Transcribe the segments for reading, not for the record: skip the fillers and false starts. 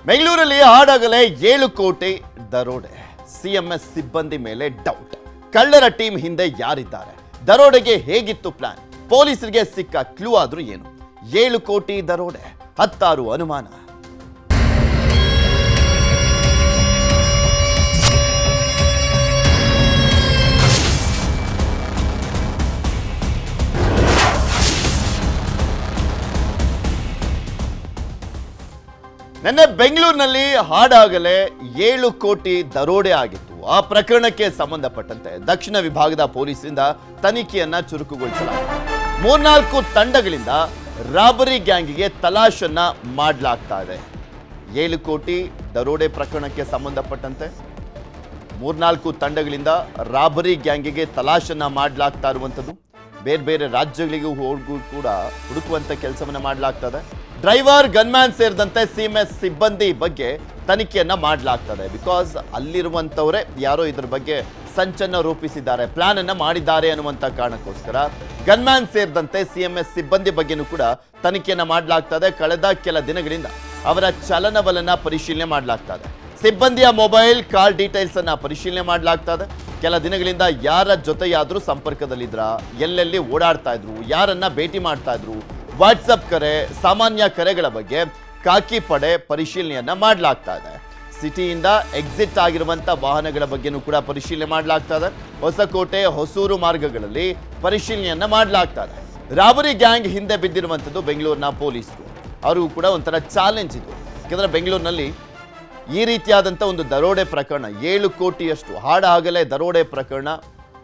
ಬೆಂಗಳೂರಲ್ಲಿ ಹಾಡಾಗಲೇ 7 ಕೋಟಿ ದರೋಡೆ. ಸಿಎಂಎಸ್ ಸಿಬ್ಬಂದಿ ಮೇಲೆ ಡೌಟ್. ಕಳ್ಳರ ಟೀಮ್ ಹಿಂದೆ ಯಾರಿದ್ದಾರೆ? ದರೋಡೆಗೆ ಹೇಗಿತ್ತು ಪ್ಲಾನ್? ಪೊಲೀಸರಿಗೆ ಸಿಕ್ಕ ಕ್ಲೂ ಆದ್ರೂ ಏನು? 7 ಕೋಟಿ ದರೋಡೆ, 16 ಅನುಮಾನ. ನಿನ್ನೆ ಬೆಂಗಳೂರಿನಲ್ಲಿ ಹಾಡಾಗಲೇ 7 ಕೋಟಿ ದರೋಡೆ ಆಗಿತ್ತು. ಆ ಪ್ರಕರಣಕ್ಕೆ ಸಂಬಂಧಪಟ್ಟಂತೆ ದಕ್ಷಿಣ ವಿಭಾಗದ ಪೊಲೀಸರಿಂದ ತನಿಖೆಯನ್ನ ಚುರುಕುಗೊಳಿಸಲಾಗಿದೆ. 3-4 ತಂಡಗಳಿಂದ ರಾಬರಿ ಗ್ಯಾಂಗಿಗೆ ತಲಾಶನ್ನ ಮಾಡಲಾಗ್ತಾ ಇದೆ. 7 ಕೋಟಿ ದರೋಡೆ ಪ್ರಕರಣಕ್ಕೆ ಸಂಬಂಧಪಟ್ಟಂತೆ 3-4 ತಂಡಗಳಿಂದ ರಾಬರಿ ಗ್ಯಾಂಗಿಗೆ ತಲಾಶನ್ನ ಮಾಡಲಾಗ್ತಾ ಇರುವಂಥದ್ದು. ಬೇರೆ ಬೇರೆ ರಾಜ್ಯಗಳಿಗೂ ಹೋಗಿ ಕೂಡ ಹುಡುಕುವಂತ ಕೆಲಸವನ್ನ ಮಾಡಲಾಗ್ತದೆ. ಡ್ರೈವರ್, ಗನ್ಮ್ಯಾನ್ ಸೇರಿದಂತೆ ಸಿಎಂಎಸ್ ಸಿಬ್ಬಂದಿ ಬಗ್ಗೆ ತನಿಖೆಯನ್ನ ಮಾಡಲಾಗ್ತದೆ. ಬಿಕಾಸ್ ಅಲ್ಲಿರುವಂಥವರೇ ಯಾರೋ ಇದ್ರ ಬಗ್ಗೆ ಸಂಚನ್ನ ರೂಪಿಸಿದ್ದಾರೆ, ಪ್ಲಾನ್ ಅನ್ನ ಮಾಡಿದ್ದಾರೆ ಅನ್ನುವಂಥ ಕಾರಣಕ್ಕೋಸ್ಕರ ಗನ್ಮ್ಯಾನ್ ಸೇರಿದಂತೆ ಸಿಎಂಎಸ್ ಸಿಬ್ಬಂದಿ ಬಗ್ಗೆನೂ ಕೂಡ ತನಿಖೆಯನ್ನ ಮಾಡಲಾಗ್ತದೆ. ಕಳೆದ ಕೆಲ ದಿನಗಳಿಂದ ಅವರ ಚಲನವಲನ ಪರಿಶೀಲನೆ ಮಾಡಲಾಗ್ತದೆ. ಸಿಬ್ಬಂದಿಯ ಮೊಬೈಲ್, ಕಾಲ್ ಡೀಟೇಲ್ಸ್ ಅನ್ನ ಪರಿಶೀಲನೆ ಮಾಡಲಾಗ್ತದೆ. ಕೆಲ ದಿನಗಳಿಂದ ಯಾರ ಜೊತೆಯಾದ್ರೂ ಸಂಪರ್ಕದಲ್ಲಿದ್ರ, ಎಲ್ಲೆಲ್ಲಿ ಓಡಾಡ್ತಾ ಇದ್ರು, ಯಾರನ್ನ ಭೇಟಿ ಮಾಡ್ತಾ ಇದ್ರು, ವಾಟ್ಸಪ್ ಕರೆ, ಸಾಮಾನ್ಯ ಕರೆಗಳ ಬಗ್ಗೆ ಖಾಕಿ ಪಡೆ ಪರಿಶೀಲನೆಯನ್ನ ಮಾಡಲಾಗ್ತಾ ಇದೆ. ಸಿಟಿಯಿಂದ ಎಕ್ಸಿಟ್ ಆಗಿರುವಂತ ವಾಹನಗಳ ಬಗ್ಗೆನೂ ಕೂಡ ಪರಿಶೀಲನೆ ಮಾಡಲಾಗ್ತಾ ಇದೆ. ಹೊಸಕೋಟೆ, ಹೊಸೂರು ಮಾರ್ಗಗಳಲ್ಲಿ ಪರಿಶೀಲನೆಯನ್ನ ಮಾಡಲಾಗ್ತಾ ಇದೆ. ರಾಬರಿ ಗ್ಯಾಂಗ್ ಹಿಂದೆ ಬಿದ್ದಿರುವಂಥದ್ದು ಬೆಂಗಳೂರಿನ ಪೊಲೀಸರು. ಅವ್ರಿಗೂ ಕೂಡ ಒಂಥರ ಚಾಲೆಂಜ್ ಇದು. ಯಾಕಂದ್ರೆ ಬೆಂಗಳೂರಿನಲ್ಲಿ ಈ ರೀತಿಯಾದಂಥ ಒಂದು ದರೋಡೆ ಪ್ರಕರಣ, 7 ಕೋಟಿಯಷ್ಟು ಹಾಡಾಗಲೇ ದರೋಡೆ ಪ್ರಕರಣ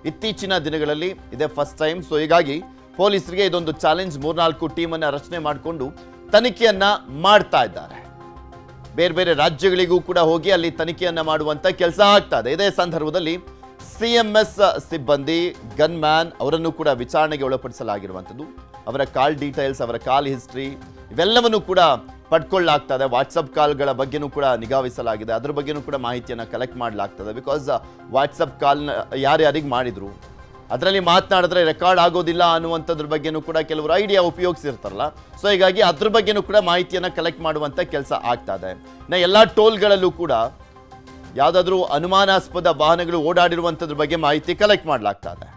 ಇತ್ತೀಚಿನ ದಿನಗಳಲ್ಲಿ ಇದೇ ಫಸ್ಟ್ ಟೈಮ್. ಸೊ ಹೀಗಾಗಿ ಪೊಲೀಸರಿಗೆ ಇದೊಂದು ಚಾಲೆಂಜ್. 3-4 ಟೀಮನ್ನು ರಚನೆ ಮಾಡಿಕೊಂಡು ತನಿಖೆಯನ್ನ ಮಾಡ್ತಾ ಇದ್ದಾರೆ. ಬೇರೆ ಬೇರೆ ರಾಜ್ಯಗಳಿಗೂ ಕೂಡ ಹೋಗಿ ಅಲ್ಲಿ ತನಿಖೆಯನ್ನ ಮಾಡುವಂತ ಕೆಲಸ ಆಗ್ತಾ ಇದೆ. ಇದೇ ಸಂದರ್ಭದಲ್ಲಿ ಸಿಎಂಎಸ್ ಸಿಬ್ಬಂದಿ, ಗನ್ಮ್ಯಾನ್ ಅವರನ್ನು ಕೂಡ ವಿಚಾರಣೆಗೆ ಒಳಪಡಿಸಲಾಗಿರುವಂಥದ್ದು. ಅವರ ಕಾಲ್ ಡೀಟೇಲ್ಸ್, ಅವರ ಕಾಲ್ ಹಿಸ್ಟ್ರಿ ಇವೆಲ್ಲವನ್ನು ಕೂಡ ಪಡ್ಕೊಳ್ಳಲಾಗ್ತದೆ. ವಾಟ್ಸಪ್ ಕಾಲ್ಗಳ ಬಗ್ಗೆನೂ ಕೂಡ ನಿಗಾವಹಿಸಲಾಗಿದೆ. ಅದ್ರ ಬಗ್ಗೆನೂ ಕೂಡ ಮಾಹಿತಿಯನ್ನು ಕಲೆಕ್ಟ್ ಮಾಡಲಾಗ್ತದೆ. ಬಿಕಾಸ್ ವಾಟ್ಸಪ್ ಕಾಲ್ನ ಯಾರ್ಯಾರಿಗೆ ಮಾಡಿದ್ರು, ಅದರಲ್ಲಿ ಮಾತನಾಡಿದ್ರೆ ರೆಕಾರ್ಡ್ ಆಗೋದಿಲ್ಲ ಅನ್ನುವಂಥದ್ರ ಬಗ್ಗೆನೂ ಕೂಡ ಕೆಲವರು ಐಡಿಯಾ ಉಪಯೋಗಿಸಿರ್ತಾರಲ್ಲ. ಸೊ ಹೀಗಾಗಿ ಅದ್ರ ಬಗ್ಗೆನೂ ಕೂಡ ಮಾಹಿತಿಯನ್ನು ಕಲೆಕ್ಟ್ ಮಾಡುವಂಥ ಕೆಲಸ ಆಗ್ತಾ ಇದೆ. ಎಲ್ಲ ಟೋಲ್ಗಳಲ್ಲೂ ಕೂಡ ಯಾವುದಾದ್ರೂ ಅನುಮಾನಾಸ್ಪದ ವಾಹನಗಳು ಓಡಾಡಿರುವಂಥದ್ರ ಬಗ್ಗೆ ಮಾಹಿತಿ ಕಲೆಕ್ಟ್ ಮಾಡಲಾಗ್ತಾ ಇದೆ.